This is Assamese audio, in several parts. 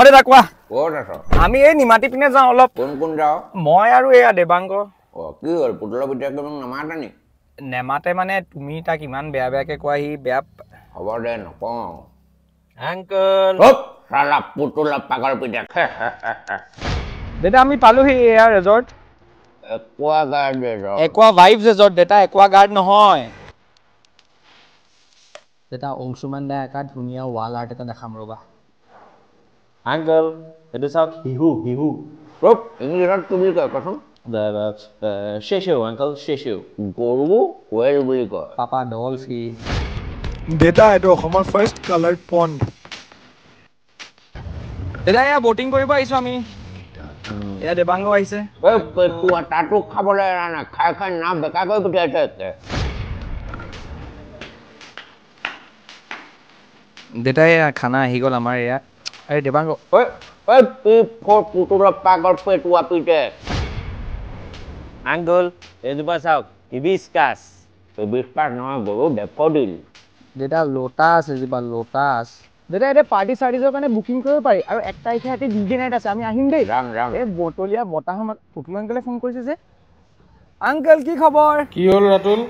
অৰে ৰাখোৱা ক'ত আছ আমি এই নিমাটি পিনে যাওঁ অলপ কোন যাওঁ মই আৰু এয়া দেবাংগ কি হ'ল পুতলা পিতাকে মোক নামাতা নি নেমাতে মানে তুমি তাক ইমান বেয়াকে কোৱা সি বেয়া হ'ব দে নকওঁ আংকল চালা পুতলা পাগল পিতাক দেতা আমি পালোহি এয়া ৰিজৰ্ট একোৱা গাৰ্ড একোৱা ভাইবছ ৰিজৰ্ট দেতা একোৱা গাৰ্ড নহয় দেতা অংশুমান দা এটা ধুনীয়া ৱাল আৰ্ট এটা দেখাম ৰবা আংকল এইটো চাওক হিহু ইংলিছত কি বুলি কয় কচোন শেষেও আংকল শেষেও গৰু ৱেল বুলি কয় পাপা ডলফি দেতা এইটো অসমৰ ফাৰ্ষ্ট কালাৰ্ড পণ্ড দেতা এয়া বটিং কৰিব আহিছো আমি এয়া দেবাংগ আহিছে পেটুৱা তাতো খাবলৈ এৰা নাই খাই নাম বেকা কৰি পঠিয়াইছে দেতা এয়া খানা আহি গ'ল আমাৰ এয়া এই দেবাংগ পুতলা পাগল পেটুৱা পিতে আংকল এইজোপা চাওক হিবিস্কাছ বিশ্বাস নহয় গৰু ডেফডিল দেতা লোটাছ এজোপা লোটাছ দেতা এতিয়া পাৰ্টি চাৰ্টিজৰ কাৰণে বুকিং কৰিব পাৰি আৰু 1 তাৰিখে ৰাতি ডিজে নাইট আছে আমি আহিম দেই এই বটলীয়া বতাহ পুতুল আংকলে ফোন কৰিছে যে আংকল কি খবৰ কি হ'ল ৰাতুল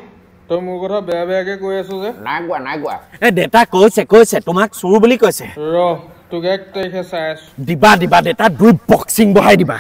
তই মোৰ কথা বেয়াকে কৈ আছো যে নাই কোৱা এ দেতা কৈছে তোমাক চুৰ বুলি কৈছে তোক 1 তাৰিখে চাই আছো দিবা দেতা 2 বক্সিং বহাই দিবা